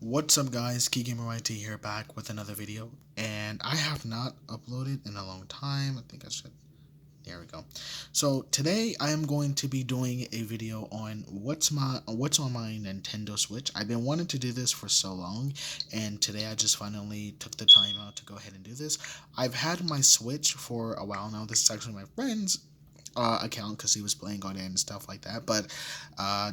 What's up guys, KeyGamerYT here back with another video, and I have not uploaded in a long time. I think I should, there we go. So today I am going to be doing a video on what's on my Nintendo Switch. I've been wanting to do this for so long, and today I just finally took the time out to go ahead and do this. I've had my Switch for a while now. This is actually my friend's account because he was playing on it and stuff like that, but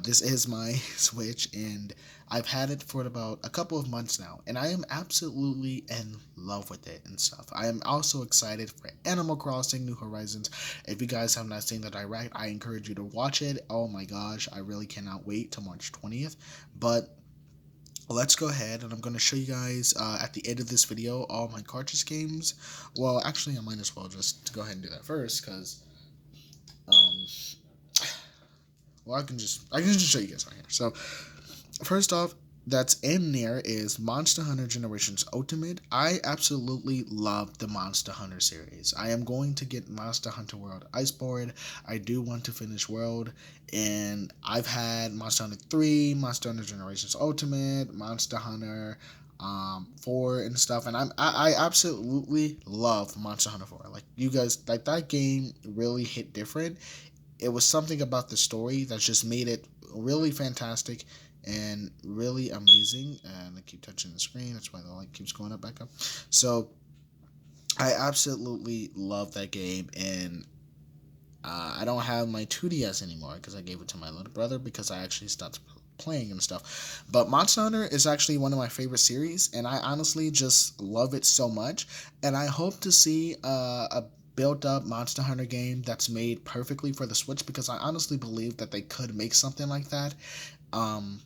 this is my Switch, and I've had it for about a couple of months now, and I am absolutely in love with it and stuff. I am also excited for Animal Crossing New Horizons. If you guys have not seen the direct, I encourage you to watch it. Oh my gosh, I really cannot wait till March 20th. But let's go ahead, and I'm going to show you guys at the end of this video all my cartridge games. Well, actually I might as well just go ahead and do that first, because um, well, I can just show you guys right here. So first off, that's in there is Monster Hunter Generations Ultimate. I absolutely love the Monster Hunter series. I am going to get Monster Hunter World Iceborne. I do want to finish World, and I've had Monster Hunter 3, Monster Hunter Generations Ultimate, Monster Hunter 4 and stuff, and I absolutely love Monster Hunter 4. Like, you guys, like, that game really hit different. It was something about the story that just made it really fantastic and really amazing. And I keep touching the screen, that's why the light keeps going up back up. So I absolutely love that game, and I don't have my 2DS anymore because I gave it to my little brother because I actually stopped playing and stuff. But Monster Hunter is actually one of my favorite series, and I honestly just love it so much, and I hope to see a built up Monster Hunter game that's made perfectly for the Switch, because I honestly believe that they could make something like that. um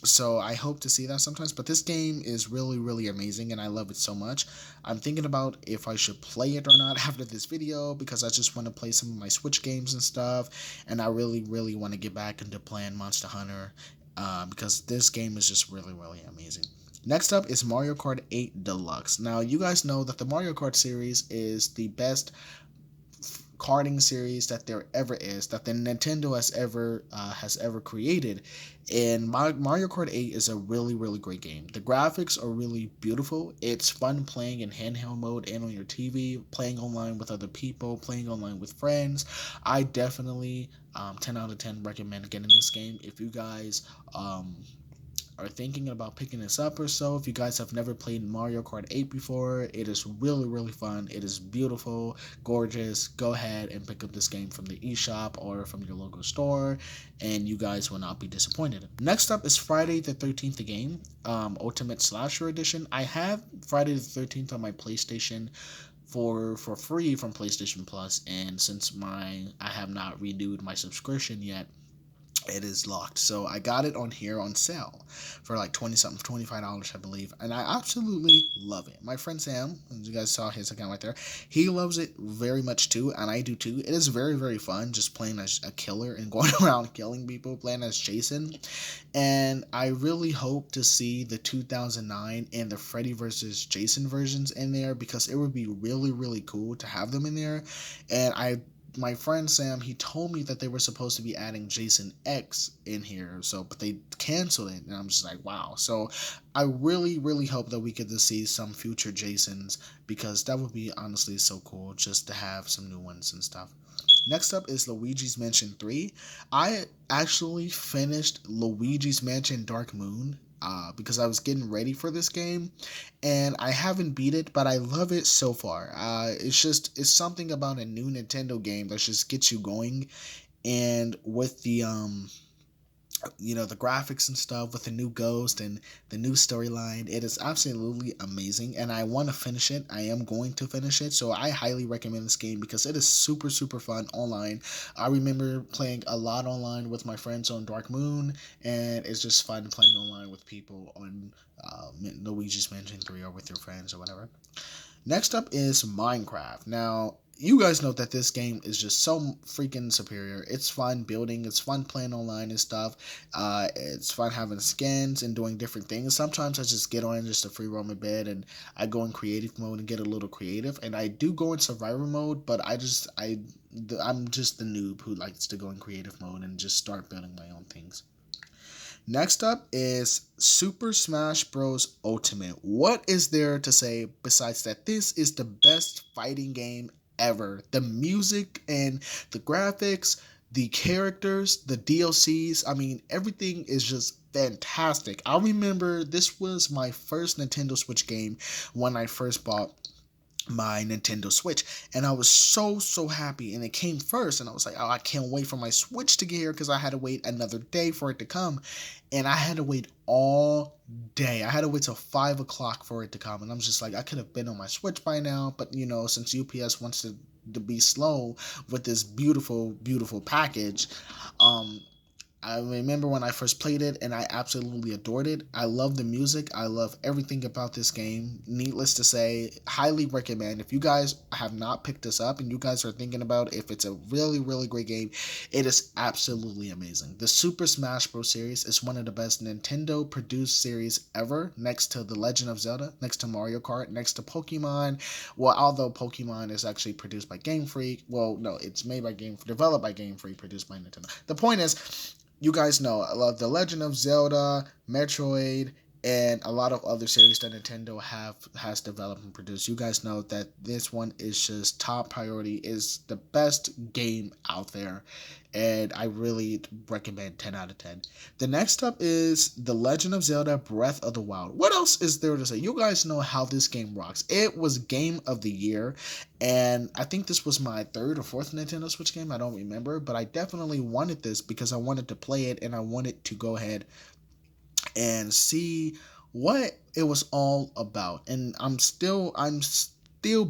so I hope to see that sometimes. But this game is really, really amazing, and I love it so much. I'm thinking about if I should play it or not after this video, because I just want to play some of my Switch games and stuff, and I really, really want to get back into playing Monster Hunter, because this game is just really, really amazing. Next up is Mario Kart 8 Deluxe. Now, you guys know that the Mario Kart series is the best karting series that there ever is, that the Nintendo has ever created. And Mario Kart 8 is a really, really great game. The graphics are really beautiful. It's fun playing in handheld mode and on your TV, playing online with other people, playing online with friends. I definitely 10 out of 10 recommend getting this game if you guys are thinking about picking this up or so. If you guys have never played Mario Kart 8 before, it is really, really fun. It is beautiful, gorgeous. Go ahead and pick up this game from the eShop or from your local store, and you guys will not be disappointed. Next up is Friday the 13th, the game, Ultimate Slasher Edition. I have Friday the 13th on my PlayStation for free from PlayStation Plus, and since I have not renewed my subscription yet, it is locked. So I got it on here on sale for like 20 something, $25 I believe, and I absolutely love it. My friend Sam, as you guys saw his account right there, he loves it very much too, and I do too. It is very, very fun just playing as a killer and going around killing people, playing as Jason. And I really hope to see the 2009 and the Freddy vs. Jason versions in there, because it would be really, really cool to have them in there. And my friend Sam, he told me that they were supposed to be adding Jason X in here, so but they canceled it, and I'm just like, wow. So I really, really hope that we get to see some future Jasons, because that would be honestly so cool just to have some new ones and stuff. Next up is Luigi's Mansion 3. I actually finished Luigi's Mansion Dark Moon because I was getting ready for this game, and I haven't beat it, but I love it so far. It's something about a new Nintendo game that just gets you going, and with the the graphics and stuff, with the new ghost and the new storyline, it is absolutely amazing, and I want to finish it. I am going to finish it, so I highly recommend this game because it is super, super fun online. I remember playing a lot online with my friends on Dark Moon, and it's just fun playing online with people on Luigi's Mansion 3 or with your friends or whatever. Next up is Minecraft. Now, you guys know that this game is just so freaking superior. It's fun building, it's fun playing online and stuff. It's fun having skins and doing different things. Sometimes I just get on just a free roam a bed, and I go in creative mode and get a little creative. And I do go in survivor mode, but I'm just the noob who likes to go in creative mode and just start building my own things. Next up is Super Smash Bros. Ultimate. What is there to say besides that this is the best fighting game ever? The music and the graphics, the characters, the DLCs, I mean, everything is just fantastic. I remember this was my first Nintendo Switch game when I first bought my Nintendo Switch, and I was so happy, and it came first, and I was like, oh, I can't wait for my Switch to get here because I had to wait another day for it to come, and I had to wait all day. I had to wait till 5 o'clock for it to come, and I'm just like, I could have been on my Switch by now, but you know, since UPS wants to be slow with this beautiful package, um I remember when I first played it and I absolutely adored it. I love the music. I love everything about this game. Needless to say, highly recommend. If you guys have not picked this up and you guys are thinking about if it's a really great game, it is absolutely amazing. The Super Smash Bros. Series is one of the best Nintendo produced series ever, next to The Legend of Zelda, next to Mario Kart, next to Pokemon. Well, although Pokemon is actually produced by Game Freak. Well, no, it's made by developed by Game Freak, produced by Nintendo. The point is, you guys know I love The Legend of Zelda, Metroid, and a lot of other series that Nintendo has developed and produced. You guys know that this one is just top priority, is the best game out there, and I really recommend 10 out of 10. The next up is The Legend of Zelda Breath of the Wild. What else is there to say? You guys know how this game rocks. It was Game of the Year, and I think this was my third or fourth Nintendo Switch game. I don't remember, but I definitely wanted this because I wanted to play it and I wanted to go ahead and see what it was all about. And I'm still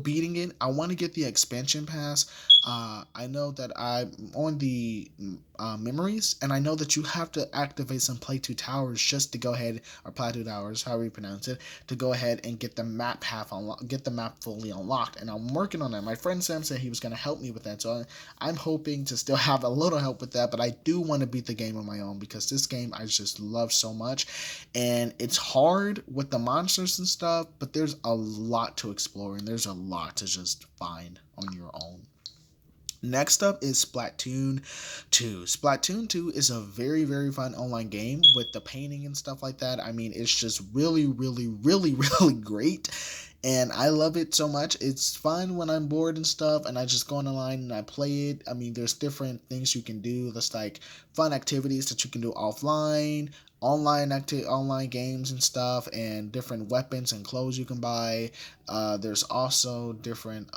beating it. I want to get the expansion pass. I know that I'm on the memories, and I know that you have to activate some Play 2 Towers just to go ahead, or Play 2 Towers, however you pronounce it, to go ahead and get the map get the map fully unlocked. And I'm working on that. My friend Sam said he was going to help me with that, so I'm hoping to still have a little help with that. But I do want to beat the game on my own because this game I just love so much, and it's hard with the monsters and stuff, but there's a lot to explore and there's a lot to just find on your own. Next up is Splatoon 2. Splatoon 2 is a very fun online game with the painting and stuff like that. I mean, it's just really great. And I love it so much. It's fun when I'm bored and stuff, and I just go online and I play it. I mean, there's different things you can do. There's like fun activities that you can do offline, online games and stuff, and different weapons and clothes you can buy. There's also different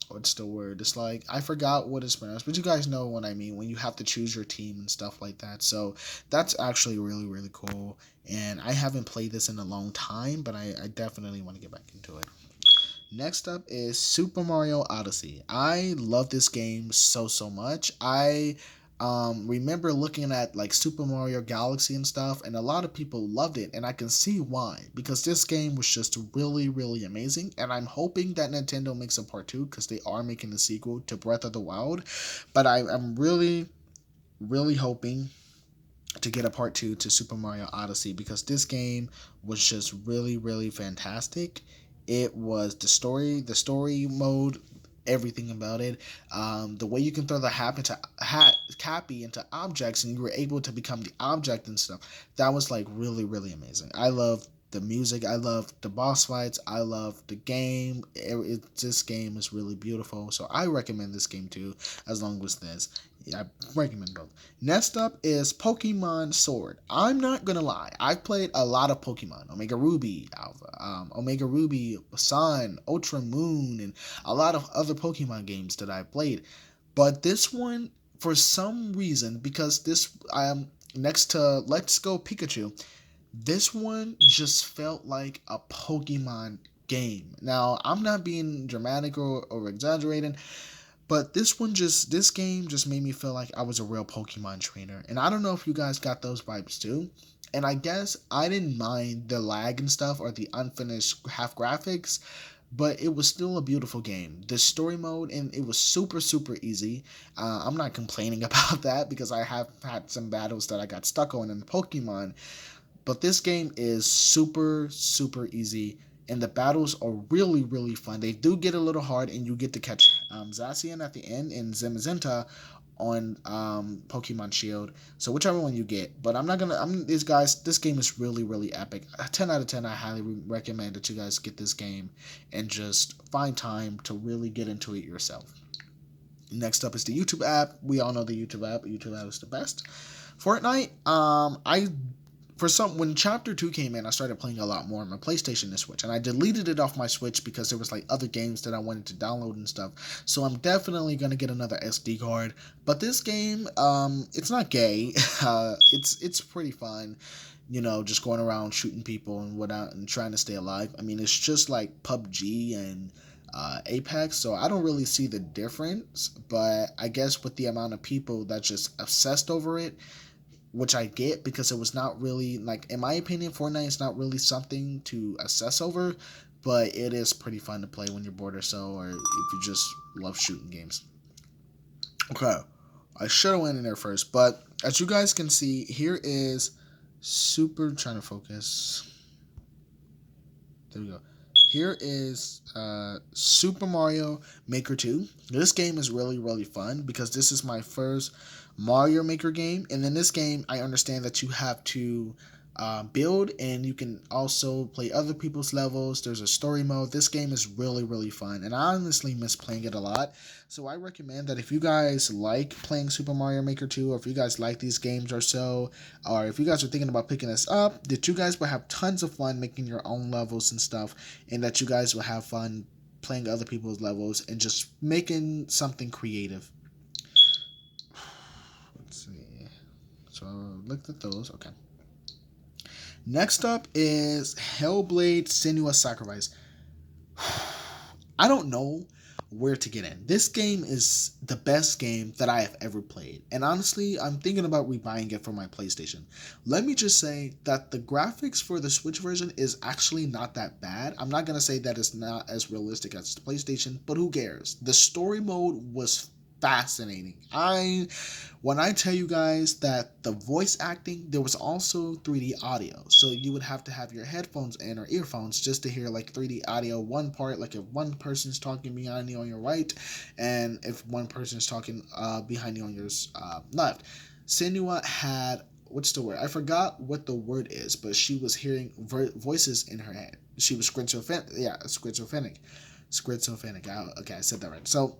what's the word? It's like, I forgot what it's pronounced, but you guys know what I mean when you have to choose your team and stuff like that. So that's actually really cool. And I haven't played this in a long time, but I definitely want to get back into it. Next up is Super Mario Odyssey. I love this game so much. I remember looking at like Super Mario Galaxy and stuff, and a lot of people loved it, and I can see why, because this game was just really amazing. And I'm hoping that Nintendo makes a part 2 because they are making the sequel to Breath of the Wild. But I'm really hoping to get a part 2 to Super Mario Odyssey because this game was just really fantastic. It was the story mode, everything about it. The way you can throw the Cappy into objects and you were able to become the object and stuff. That was like really amazing. I love the music. I love the boss fights. I love the game. This game is really beautiful. So I recommend this game too, as long as this. Yeah, I recommend both. Next up is Pokemon Sword. I'm not gonna lie, I've played a lot of Pokemon, Omega Ruby, Alpha, Omega Ruby, Sun, Ultra Moon, and a lot of other Pokemon games that I played. But this one, for some reason, because this next to Let's Go Pikachu, this one just felt like a Pokemon game. Now, I'm not being dramatic or exaggerating, but this game just made me feel like I was a real Pokemon trainer. And I don't know if you guys got those vibes too. And I guess I didn't mind the lag and stuff or the unfinished half graphics, but it was still a beautiful game. The story mode, and it was super easy. I'm not complaining about that because I have had some battles that I got stuck on in Pokemon, but this game is super easy, and the battles are really fun. They do get a little hard, and you get to catch Zacian at the end and Zamazenta on Pokemon Shield. So whichever one you get. But I'm not gonna. These guys. This game is really really epic. 10 out of 10. I highly recommend that you guys get this game and just find time to really get into it yourself. Next up is the YouTube app. We all know the YouTube app. YouTube app is the best. Fortnite. I for some when chapter 2 came in, I started playing a lot more on my PlayStation and Switch, and I deleted it off my Switch because there was like other games that I wanted to download and stuff. So I'm definitely gonna get another SD card. But this game, it's not gay. It's pretty fun. You know, just going around shooting people and whatnot and trying to stay alive. I mean, it's just like PUBG and Apex, so I don't really see the difference. But I guess with the amount of people that just obsessed over it, which I get because it was not really, like, in my opinion, Fortnite is not really something to obsess over, but it is pretty fun to play when you're bored or so, or if you just love shooting games. Okay, I should have went in there first, but as you guys can see, here is trying to focus. There we go. Here is Super Mario Maker 2. This game is really, really fun because this is my first Mario Maker game. And in this game, I understand that you have to build, and you can also play other people's levels. There's a story mode. This game is really, really fun, and I honestly miss playing it a lot. So I recommend that if you guys like playing Super Mario Maker 2, or if you guys like these games or so, or if you guys are thinking about picking this up, that you guys will have tons of fun making your own levels and stuff, and that you guys will have fun playing other people's levels and just making something creative. Let's see. So looked at those. Okay. Next up is Hellblade: Senua's Sacrifice. I don't know where to get in. This game is the best game that I have ever played. And honestly, I'm thinking about rebuying it for my PlayStation. Let me just say that the graphics for the Switch version is actually not that bad. I'm not going to say that it's not as realistic as the PlayStation, but who cares? The story mode was fascinating. When I tell you guys that the voice acting, there was also 3D audio, so you would have to have your headphones in or earphones just to hear like 3D audio. One part, like if one person's talking behind you on your right, and if one person's talking behind you on your left. Senua had, what's the word? I forgot what the word is, but she was hearing voices in her head. She was schizophrenic. Yeah, schizophrenic. Okay, I said that right. So.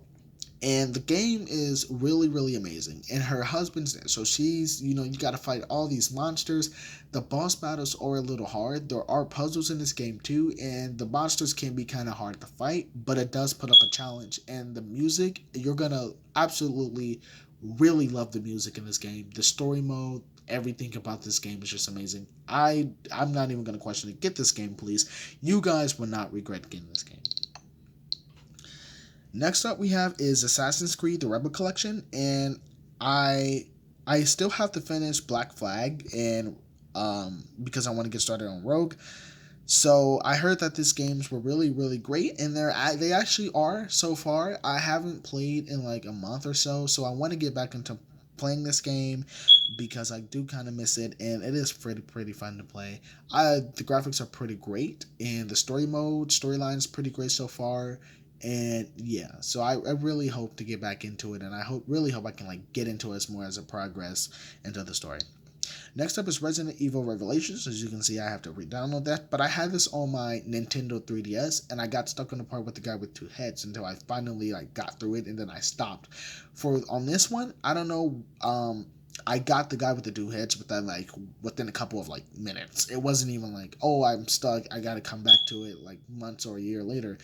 And the game is really, really amazing. And her husband's there. So she's, you got to fight all these monsters. The boss battles are a little hard. There are puzzles in this game too. And the monsters can be kind of hard to fight. But it does put up a challenge. And the music, you're going to absolutely really love the music in this game. The story mode, everything about this game is just amazing. I'm not even going to question it. Get this game, please. You guys will not regret getting this game. Next up we have is Assassin's Creed: The Rebel Collection, and I still have to finish Black Flag, and because I want to get started on Rogue. So I heard that these games were really, really great, and they actually are so far. I haven't played in like a month or so, so I want to get back into playing this game because I do kind of miss it, and it is pretty fun to play. The graphics are pretty great, and the storyline is pretty great so far. And yeah, so I really hope to get back into it, and I really hope I can like get into it more as a progress into the story. Next up is Resident Evil Revelations. As you can see, I have to re-download that, but I had this on my Nintendo 3DS, and I got stuck on the part with the guy with two heads until I finally like got through it, and then I stopped. On this one, I don't know. I got the guy with the two heads, but then like within a couple of like minutes, it wasn't even like, oh, I'm stuck. I got to come back to it like months or a year later.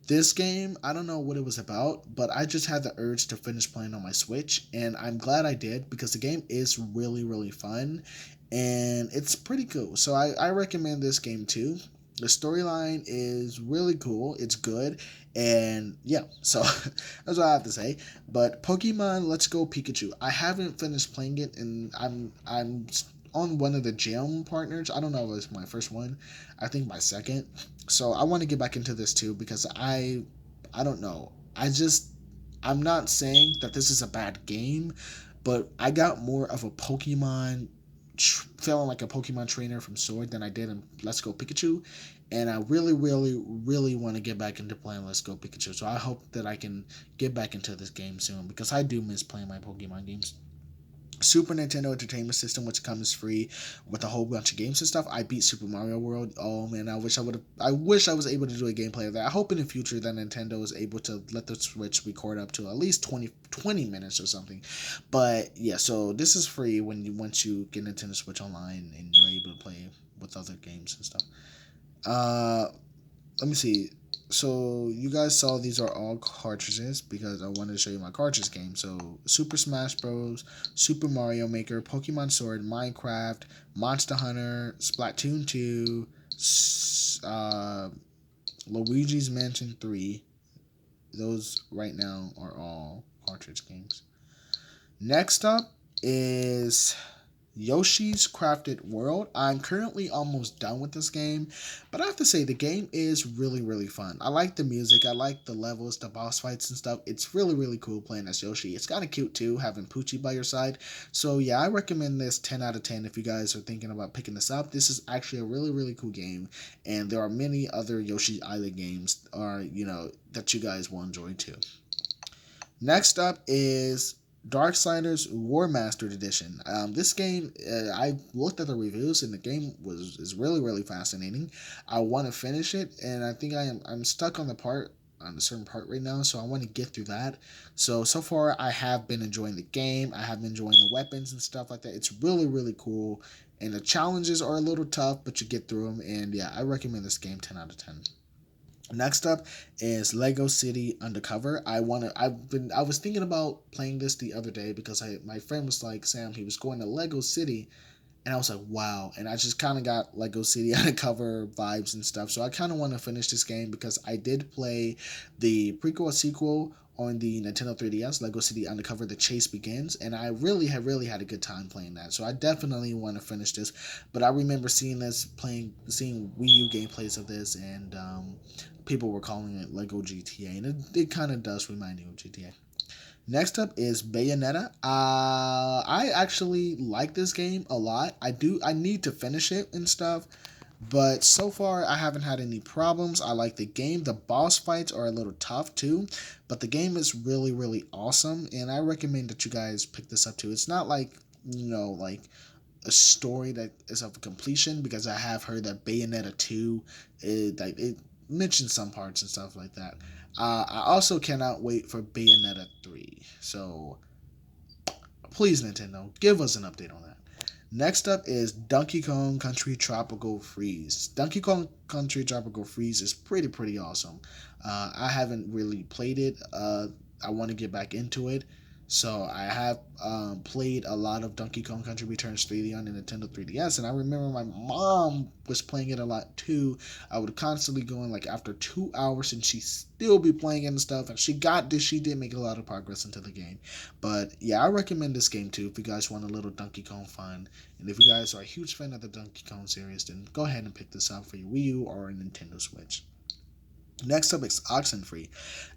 This game, I don't know what it was about, but I just had the urge to finish playing on my Switch, and I'm glad I did because the game is really, really fun, and it's pretty cool. So I recommend this game too. The storyline is really cool. It's good, and yeah, so that's what I have to say. But Pokemon Let's Go Pikachu, I haven't finished playing it, and I'm on one of the gym partners. I don't know if it's my first one. I think my second. So I want to get back into this too because I don't know. I'm not saying that this is a bad game, but I got more of a Pokemon feeling like a Pokemon trainer from Sword than I did in Let's Go Pikachu, and I really, really, really want to get back into playing Let's Go Pikachu. So I hope that I can get back into this game soon because I do miss playing my Pokemon games. Super Nintendo Entertainment System, which comes free with a whole bunch of games and stuff. I beat Super Mario World. Oh man, I wish I was able to do a gameplay of that. I hope in the future that Nintendo is able to let the Switch record up to at least 20 minutes or something. But yeah, so this is free once you get Nintendo Switch Online and you're able to play with other games and stuff. Let me see. So you guys saw these are all cartridges because I wanted to show you my cartridge game. So Super Smash Bros, Super Mario Maker, Pokemon Sword, Minecraft, Monster Hunter, Splatoon 2, Luigi's Mansion 3. Those right now are all cartridge games. Next up is Yoshi's Crafted World. I'm currently almost done with this game, but I have to say the game is really, really fun. I like the music, I like the levels, the boss fights and stuff. It's really, really cool playing as Yoshi. It's kind of cute too, having Poochie by your side. So yeah, I recommend this 10 out of 10 if you guys are thinking about picking this up. This is actually a really, really cool game, and there are many other Yoshi Island games that you guys will enjoy too. Next up is Darksiders War Mastered Edition. This game, I looked at the reviews and the game is really, really fascinating. I want to finish it, and I think I'm stuck on a certain part right now, so I want to get through that. So far I have been enjoying the game. I have been enjoying the weapons and stuff like that. It's really, really cool, and the challenges are a little tough, but you get through them. And yeah, I recommend this game 10 out of 10. Next up is Lego City Undercover. I was thinking about playing this the other day because my friend was like, Sam, he was going to Lego City, and I was like, wow. And I just kind of got Lego City Undercover vibes and stuff. So I kind of want to finish this game because I did play the prequel sequel on the Nintendo 3DS, Lego City Undercover: The Chase Begins, and I really had a good time playing that. So I definitely want to finish this. But I remember seeing Wii U gameplays of this, and people were calling it Lego GTA, and it kind of does remind you of GTA. Next up is Bayonetta. I actually like this game a lot. I need to finish it and stuff, but so far I haven't had any problems. I like the game. The boss fights are a little tough too, but the game is really, really awesome, and I recommend that you guys pick this up too. It's not like like a story that is of completion, because I have heard that Bayonetta 2 it mentions some parts and stuff like that. I also cannot wait for Bayonetta 3. So please, Nintendo, give us an update on that. Next up is Donkey Kong Country Tropical Freeze. Donkey Kong Country Tropical Freeze is pretty awesome. I haven't really played it. I want to get back into it. So I have played a lot of Donkey Kong Country Returns 3D on the Nintendo 3DS, and I remember my mom was playing it a lot too. I would constantly go in like after 2 hours, and she'd still be playing it and stuff. And she did make a lot of progress into the game. But yeah, I recommend this game too if you guys want a little Donkey Kong fun. And if you guys are a huge fan of the Donkey Kong series, then go ahead and pick this up for your Wii U or a Nintendo Switch. Next up is Oxenfree.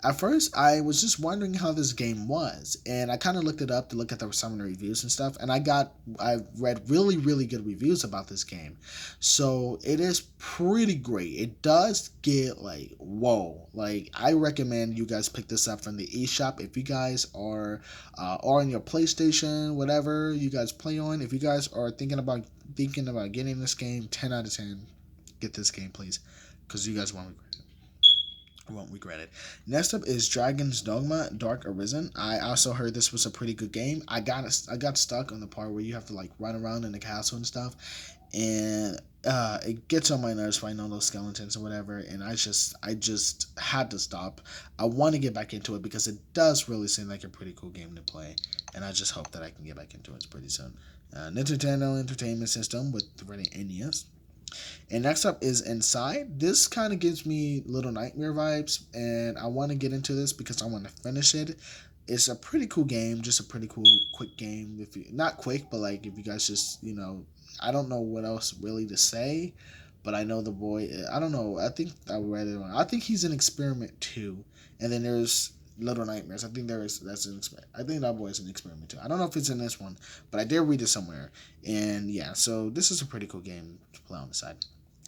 At first, I was just wondering how this game was, and I kind of looked it up to look at some of the reviews and stuff, and I read really good reviews about this game. So it is pretty great. It does get like, whoa. Like, I recommend you guys pick this up from the eShop if you guys are on your PlayStation, whatever you guys play on. If you guys are thinking about getting this game, 10 out of 10, get this game, please, because you guys won't regret it. Next up is Dragon's Dogma Dark Arisen. I also heard this was a pretty good game. I got stuck on the part where you have to like run around in the castle and stuff, and it gets on my nerves fighting all those skeletons or whatever, and I just had to stop. I want to get back into it because it does really seem like a pretty cool game to play, and I just hope that I can get back into it pretty soon. Nintendo Entertainment System with the ready NES. And next up is Inside. This kind of gives me Little Nightmare vibes, and I want to get into this because I want to finish it. It's a pretty cool game, just a pretty cool quick game. If you not quick, but like if you guys just I don't know what else really to say, but I know the boy. I don't know. I think I read it wrong. I think he's an experiment too, and then there's Little Nightmares. I think I think that boy is an experiment too. I don't know if it's in this one, but I did read it somewhere. And yeah, so this is a pretty cool game to play on the side.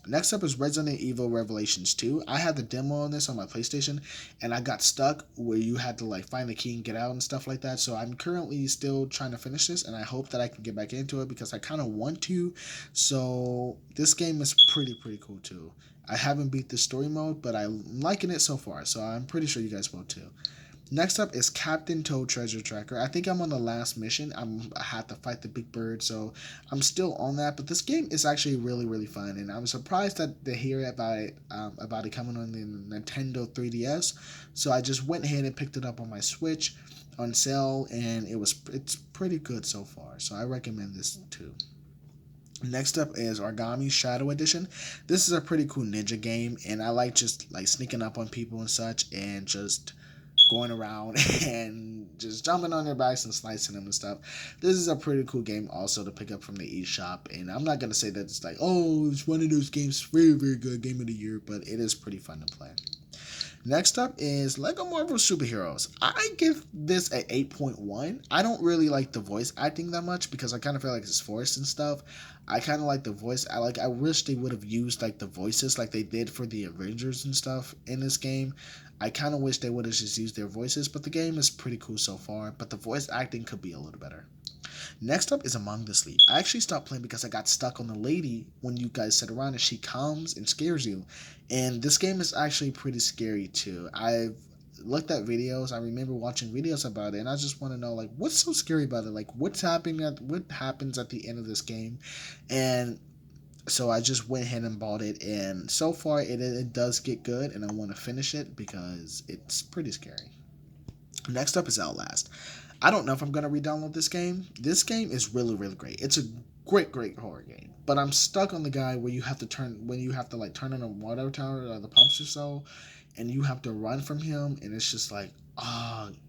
Next up is Resident Evil Revelations 2. I had the demo on this on my PlayStation, and I got stuck where you had to like find the key and get out and stuff like that. So I'm currently still trying to finish this, and I hope that I can get back into it because I kind of want to. So this game is pretty cool too. I haven't beat the story mode, but I'm liking it so far. So I'm pretty sure you guys will too. Next up is Captain Toad Treasure Tracker. I think I'm on the last mission. I had to fight the big bird, so I'm still on that. But this game is actually really fun, and I'm surprised that they hear about it coming on the Nintendo 3DS. So I just went ahead and picked it up on my Switch on sale, and it's pretty good so far. So I recommend this too. Next up is Origami Shadow Edition. This is a pretty cool ninja game, and I like just like sneaking up on people and such, and just going around and just jumping on their backs and slicing them and stuff. This is a pretty cool game also to pick up from the eShop, and I'm not gonna say that it's like, oh, it's one of those games, very good game of the year, but it is pretty fun to play. Next up is Lego Marvel Superheroes. I give this an 8.1. I don't really like the voice acting that much because I kind of feel like it's forced and stuff. I kind of like the voice. I wish they would have used like the voices like they did for the Avengers and stuff in this game. I kind of wish they would have just used their voices, but the game is pretty cool so far. But the voice acting could be a little better. Next up is Among the Sleep. I actually stopped playing because I got stuck on the lady when you guys sit around and she comes and scares you. And this game is actually pretty scary too. I've looked at videos. I remember watching videos about it, and I just want to know like what's so scary about it? Like what happens at the end of this game? And so I just went ahead and bought it, and so far it does get good, and I want to finish it because it's pretty scary. Next up is Outlast. I don't know if I'm gonna re-download this game. This game is really great. It's a great horror game. But I'm stuck on the guy where you have to turn like turn on a water tower or the pumps or so, and you have to run from him, and it's just like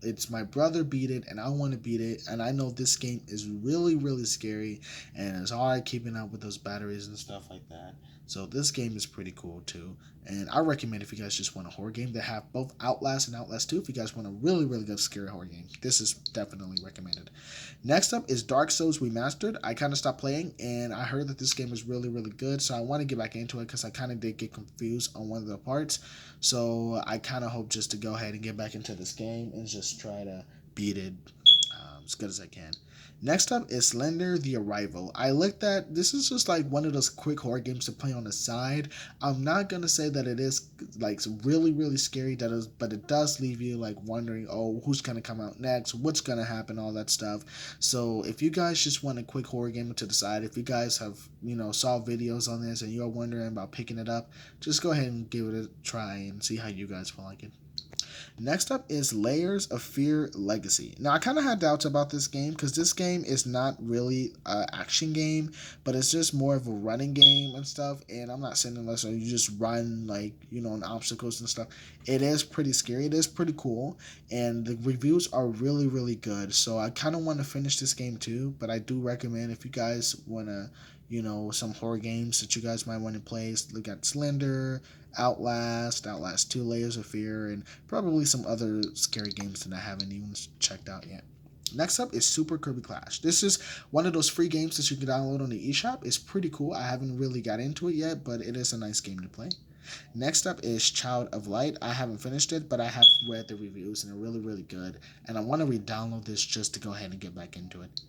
it's my brother beat it and I want to beat it, and I know this game is really scary and it's hard keeping up with those batteries and stuff like that. So this game is pretty cool too, and I recommend if you guys just want a horror game. They have both Outlast and Outlast 2. If you guys want a really good scary horror game, this is definitely recommended. Next up is Dark Souls Remastered. I kind of stopped playing, and I heard that this game is really good, so I want to get back into it because I kind of did get confused on one of the parts. So I kind of hope just to go ahead and get back into this game and just try to beat it as good as I can. Next up is Slender the Arrival. I looked at this is just like one of those quick horror games to play on the side. I'm not gonna say that it is like really scary, but it does leave you like wondering, oh, who's gonna come out next, what's gonna happen, all that stuff. So if you guys just want a quick horror game to the side, if you guys have saw videos on this and you're wondering about picking it up, just go ahead and give it a try and see how you guys will like it. Next up is Layers of Fear Legacy. Now, I kind of had doubts about this game because this game is not really an action game, but it's just more of a running game and stuff. And I'm not saying unless you just run like, on obstacles and stuff. It is pretty scary. It is pretty cool. And the reviews are really good. So I kind of want to finish this game too, but I do recommend if you guys want to some horror games that you guys might want to play. Look at Slender, Outlast 2 Layers of Fear, and probably some other scary games that I haven't even checked out yet. Next up is Super Kirby Clash. This is one of those free games that you can download on the eShop. It's pretty cool. I haven't really got into it yet, but it is a nice game to play. Next up is Child of Light. I haven't finished it, but I have read the reviews, and they're really good. And I want to re-download this just to go ahead and get back into it.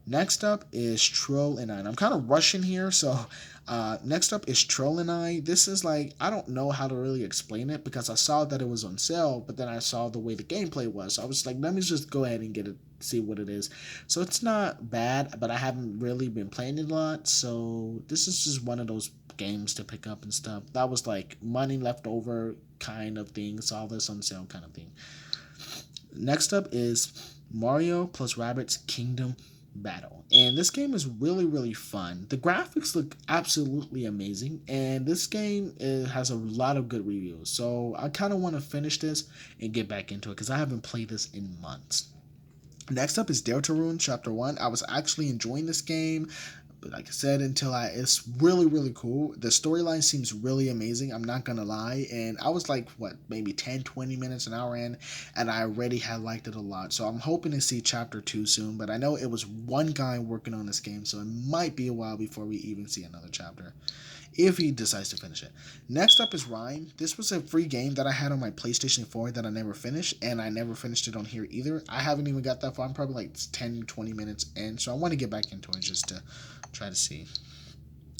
Next up is Troll and I. I'm kind of rushing here, so next up is Troll and I. This is like, I don't know how to really explain it because I saw that it was on sale, but then I saw the way the gameplay was. So I was like, let me just go ahead and get it, see what it is. So it's not bad, but I haven't really been playing it a lot, so this is just one of those games to pick up and stuff. That was like money left over kind of thing, saw this on sale kind of thing. Next up is Mario plus Rabbids Kingdom Battle, and this game is really fun. The graphics look absolutely amazing, and this game has a lot of good reviews, so I kind of want to finish this and get back into it because I haven't played this in months. Next up is Deltarune Chapter 1. I was actually enjoying this game But like I said, it's really cool. The storyline seems really amazing. I'm not gonna lie, and I was like, what, maybe 10, 20 minutes, an hour in, and I already had liked it a lot. So I'm hoping to see chapter 2 soon. But I know it was one guy working on this game, so it might be a while before we even see another chapter, if he decides to finish it. Next up is Rhyme. This was a free game that I had on my PlayStation 4 that I never finished, and I never finished it on here either. I haven't even got that far. I'm probably like 10, 20 minutes in, so I want to get back into it just to try to see.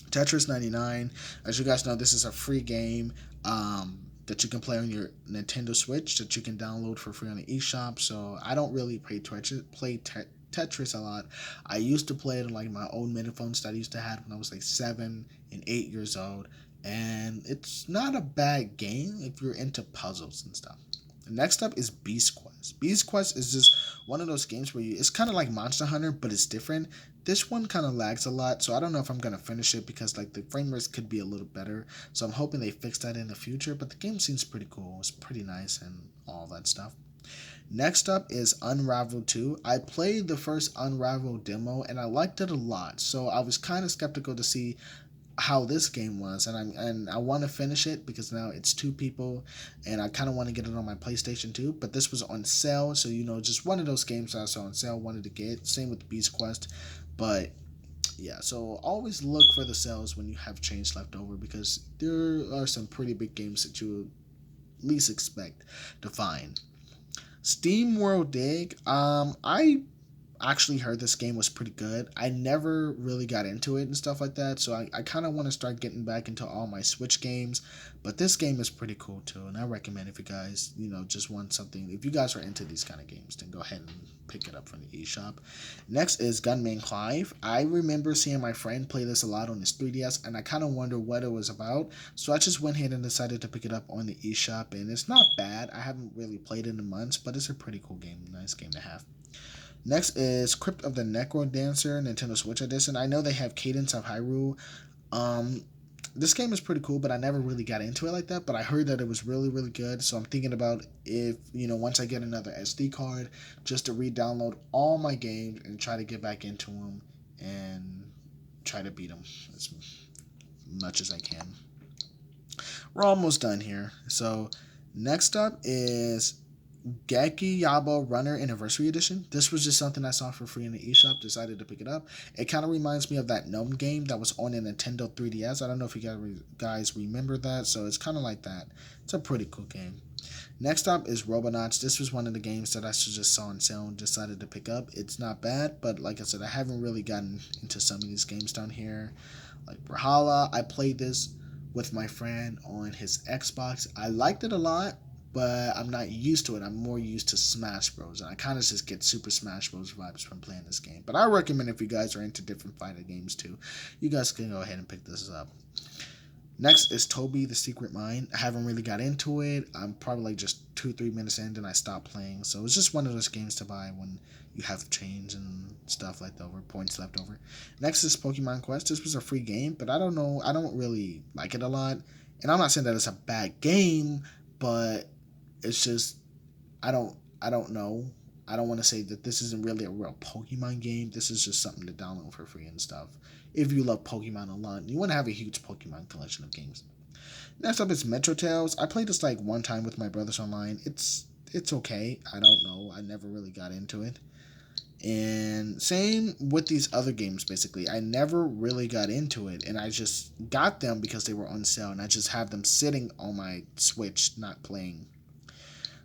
Tetris 99. As you guys know, this is a free game that you can play on your Nintendo Switch that you can download for free on the eShop. So I don't really play Tetris a lot. I used to play it on like my old mini phones that I used to have when I was like 7 and 8 years old, and it's not a bad game if you're into puzzles and stuff. Next up is Beast Quest. Beast Quest is just one of those games where it's kind of like Monster Hunter, but it's different. This one kind of lags a lot, so I don't know if I'm gonna finish it because like the frame rates could be a little better. So I'm hoping they fix that in the future. But the game seems pretty cool. It's pretty nice and all that stuff. Next up is Unravel 2. I played the first Unravel demo and I liked it a lot. So I was kind of skeptical to see how this game was, and I want to finish it because now it's two people and I kind of want to get it on my PlayStation 2, but this was on sale, so just one of those games that I saw on sale, wanted to get. Same with Beast Quest. But yeah, so always look for the sales when you have change left over, because there are some pretty big games that you would least expect to find. Steam World Dig. I actually heard this game was pretty good. I never really got into it and stuff like that, so I kind of want to start getting back into all my Switch games. But this game is pretty cool too, and I recommend if you guys, just want something. If you guys are into these kind of games, then go ahead and pick it up from the eShop. Next is Gunman Clive. I remember seeing my friend play this a lot on his 3DS, and I kind of wonder what it was about. So I just went ahead and decided to pick it up on the eShop, and it's not bad. I haven't really played it in months, but it's a pretty cool game. Nice game to have. Next is Crypt of the Necro Dancer, Nintendo Switch Edition. I know they have Cadence of Hyrule. Um, this game is pretty cool, but I never really got into it like that. But I heard that it was really good, so I'm thinking about if, once I get another SD card, just to re-download all my games and try to get back into them and try to beat them as much as I can. We're almost done here. So next up is Geki Yaba Runner Anniversary Edition. This was just something I saw for free in the eShop. Decided to pick it up. It kind of reminds me of that Gnome game that was on a Nintendo 3DS. I don't know if you guys remember that. So it's kind of like that. It's a pretty cool game. Next up is Robonauts. This was one of the games that I just saw on sale and decided to pick up. It's not bad, but like I said, I haven't really gotten into some of these games down here. Like Brawlhalla, I played this with my friend on his Xbox. I liked it a lot, but I'm not used to it. I'm more used to Smash Bros. And I kind of just get Super Smash Bros. Vibes from playing this game. But I recommend if you guys are into different fighter games too, you guys can go ahead and pick this up. Next is Toby the Secret Mine. I haven't really got into it. I'm probably like just 2-3 minutes in, and I stopped playing. So it's just one of those games to buy when you have change and stuff like that, or points left over. Next is Pokemon Quest. This was a free game, but I don't know. I don't really like it a lot. And I'm not saying that it's a bad game, but it's just I don't know. I don't want to say that this isn't really a real Pokemon game. This is just something to download for free and stuff. If you love Pokemon a lot, you want to have a huge Pokemon collection of games. Next up is Metro Tales. I played this like one time with my brothers online. It's okay. I don't know. I never really got into it. And same with these other games, basically. I never really got into it, and I just got them because they were on sale, and I just have them sitting on my Switch, not playing.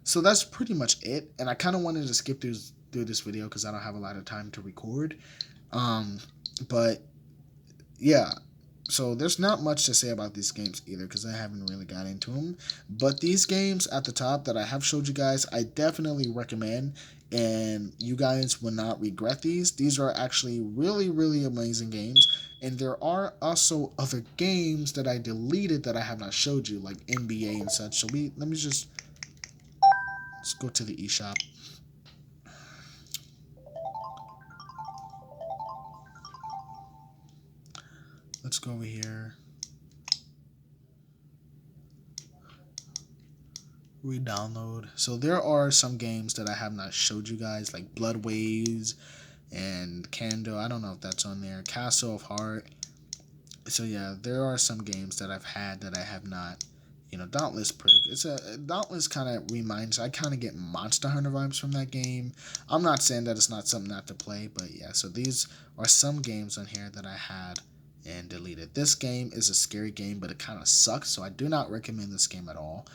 So that's pretty much it. And I kind of wanted to skip through this video because I don't have a lot of time to record. But yeah, so there's not much to say about these games either because I haven't really got into them. But these games at the top that I have showed you guys, I definitely recommend, and you guys will not regret these. These are actually really amazing games. And there are also other games that I deleted that I have not showed you, like NBA and such. So let's go to the eShop. Let's go over here. Re-download. So there are some games that I have not showed you guys, like Blood Waves and Candle. I don't know if that's on there. Castle of Heart. So yeah, there are some games that I've had that I have not. Dauntless It's a Dauntless kind of reminds. I kind of get Monster Hunter vibes from that game. I'm not saying that it's not something not to play, but yeah. So these are some games on here that I had and deleted. This game is a scary game, but it kind of sucks. So I do not recommend this game at all.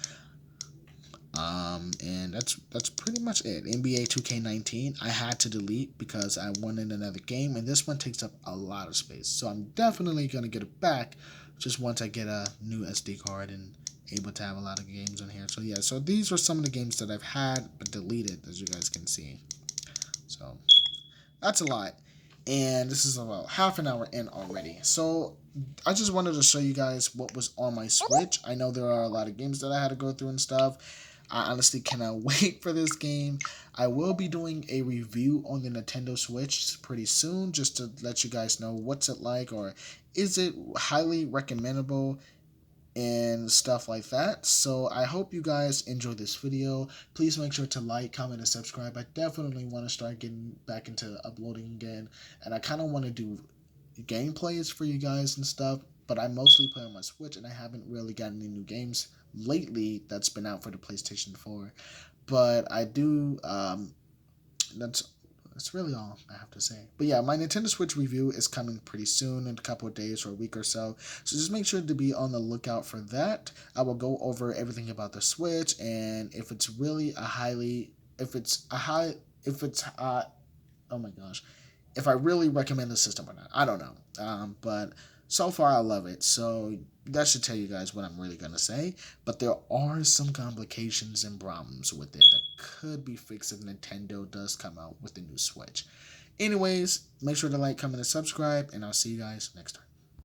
And that's pretty much it. NBA 2K19 I had to delete because I wanted another game, and this one takes up a lot of space. So I'm definitely gonna get it back just once I get a new SD card and able to have a lot of games on here. So yeah, so these are some of the games that I've had but deleted, as you guys can see. So that's a lot. And this is about half an hour in already. So I just wanted to show you guys what was on my Switch. I know there are a lot of games that I had to go through and stuff. I honestly cannot wait for this game. I will be doing a review on the Nintendo Switch pretty soon, just to let you guys know what's it like, or is it highly recommendable and stuff like that. So I hope you guys enjoy this video. Please make sure to like, comment, and subscribe. I definitely want to start getting back into uploading again, and I kind of want to do gameplays for you guys and stuff, but I mostly play on my Switch, and I haven't really gotten any new games lately that's been out for the PlayStation 4. But I do, that's really all I have to say. But yeah, my Nintendo Switch review is coming pretty soon, in a couple of days or a week or so. So just make sure to be on the lookout for that. I will go over everything about the Switch, and if it's really oh my gosh, if I really recommend the system or not. I don't know. But so far I love it. So that should tell you guys what I'm really going to say. But there are some complications and problems with it that could be fixed if Nintendo does come out with the new Switch. Anyways, make sure to like, comment, and subscribe, and I'll see you guys next time.